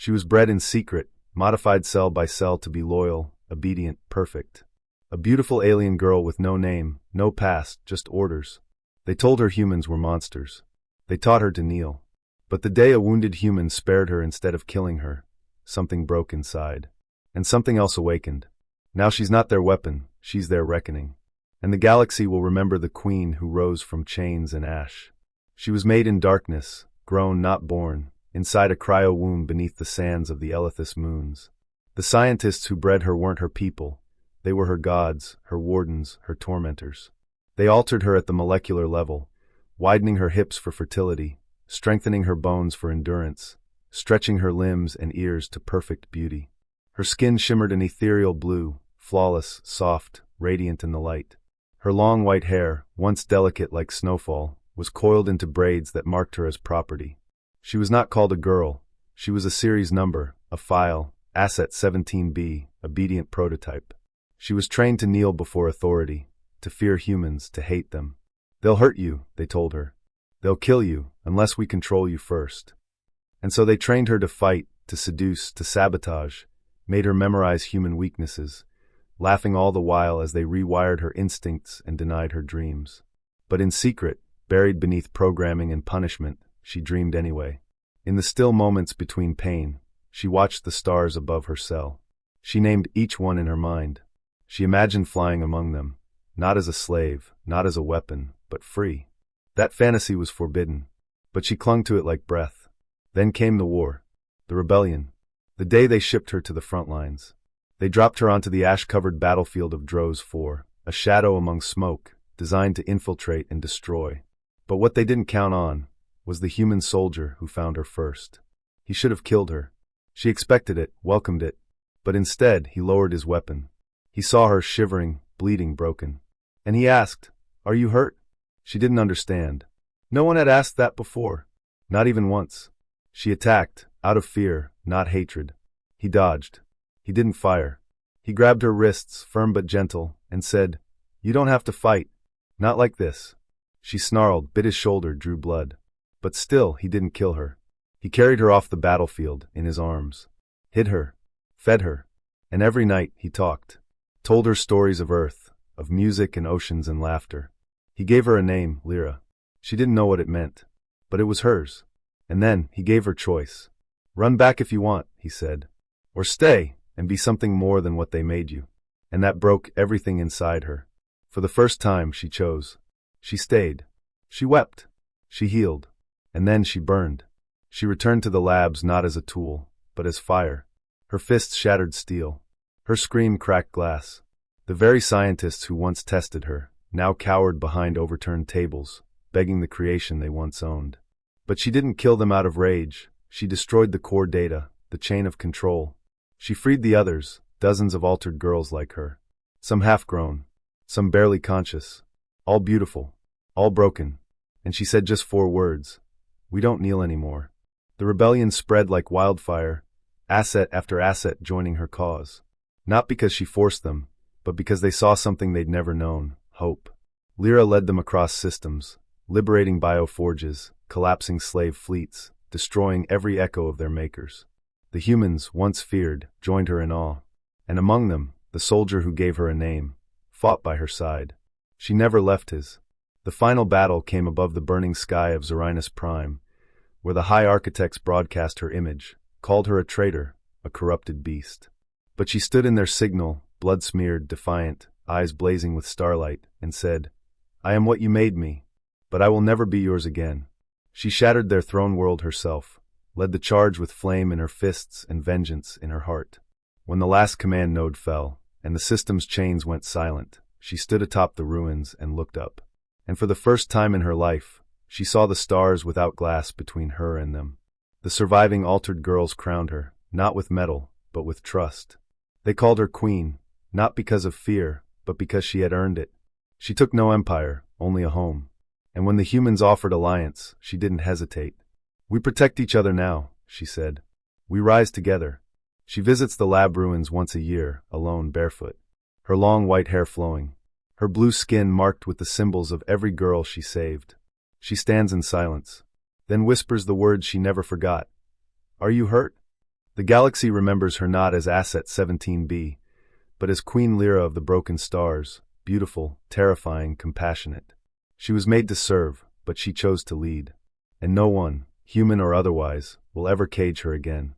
She was bred in secret, modified cell by cell to be loyal, obedient, perfect. A beautiful alien girl with no name, no past, just orders. They told her humans were monsters. They taught her to kneel. But the day a wounded human spared her instead of killing her, something broke inside. And something else awakened. Now she's not their weapon, she's their reckoning. And the galaxy will remember the queen who rose from chains and ash. She was made in darkness, grown not born, inside a cryo-womb beneath the sands of the Elithis moons. The scientists who bred her weren't her people. They were her gods, her wardens, her tormentors. They altered her at the molecular level, widening her hips for fertility, strengthening her bones for endurance, stretching her limbs and ears to perfect beauty. Her skin shimmered an ethereal blue, flawless, soft, radiant in the light. Her long white hair, once delicate like snowfall, was coiled into braids that marked her as property. She was not called a girl. She was a series number, a file, Asset 17B, obedient prototype. She was trained to kneel before authority, to fear humans, to hate them. They'll hurt you, they told her. They'll kill you, unless we control you first. And so they trained her to fight, to seduce, to sabotage, made her memorize human weaknesses, laughing all the while as they rewired her instincts and denied her dreams. But in secret, buried beneath programming and punishment, she dreamed anyway. In the still moments between pain, she watched the stars above her cell. She named each one in her mind. She imagined flying among them, not as a slave, not as a weapon, but free. That fantasy was forbidden, but she clung to it like breath. Then came the war, the rebellion, the day they shipped her to the front lines. They dropped her onto the ash-covered battlefield of Droz 4, a shadow among smoke, designed to infiltrate and destroy. But what they didn't count on was the human soldier who found her first. He should have killed her. She expected it, welcomed it, but instead he lowered his weapon. He saw her shivering, bleeding, broken. And he asked, "Are you hurt?" She didn't understand. No one had asked that before, not even once. She attacked, out of fear, not hatred. He dodged. He didn't fire. He grabbed her wrists, firm but gentle, and said, "You don't have to fight. Not like this." She snarled, bit his shoulder, drew blood. But still, he didn't kill her. He carried her off the battlefield, in his arms. Hid her. Fed her. And every night, he talked. Told her stories of Earth, of music and oceans and laughter. He gave her a name, Lyra. She didn't know what it meant. But it was hers. And then, he gave her choice. "Run back if you want," he said. "Or stay, and be something more than what they made you." And that broke everything inside her. For the first time, she chose. She stayed. She wept. She healed. And then she burned. She returned to the labs not as a tool, but as fire. Her fists shattered steel. Her scream cracked glass. The very scientists who once tested her, now cowered behind overturned tables, begging the creation they once owned. But she didn't kill them out of rage. She destroyed the core data, the chain of control. She freed the others, dozens of altered girls like her. Some half-grown, some barely conscious, all beautiful, all broken. And she said just 4 words. "We don't kneel anymore." The rebellion spread like wildfire, asset after asset joining her cause. Not because she forced them, but because they saw something they'd never known, hope. Lyra led them across systems, liberating bioforges, collapsing slave fleets, destroying every echo of their makers. The humans, once feared, joined her in awe. And among them, the soldier who gave her a name, fought by her side. She never left his. The final battle came above the burning sky of Zerinus Prime, where the High Architects broadcast her image, called her a traitor, a corrupted beast. But she stood in their signal, blood-smeared, defiant, eyes blazing with starlight, and said, "I am what you made me, but I will never be yours again." She shattered their throne world herself, led the charge with flame in her fists and vengeance in her heart. When the last command node fell, and the system's chains went silent, she stood atop the ruins and looked up. And for the first time in her life, she saw the stars without glass between her and them. The surviving altered girls crowned her, not with metal, but with trust. They called her queen, not because of fear, but because she had earned it. She took no empire, only a home. And when the humans offered alliance, she didn't hesitate. "We protect each other now," she said. "We rise together." She visits the lab ruins once a year, alone, barefoot. Her long white hair flowing. Her blue skin marked with the symbols of every girl she saved. She stands in silence, then whispers the words she never forgot. "Are you hurt?" The galaxy remembers her not as Asset 17B, but as Queen Lyra of the Broken Stars, beautiful, terrifying, compassionate. She was made to serve, but she chose to lead. And no one, human or otherwise, will ever cage her again.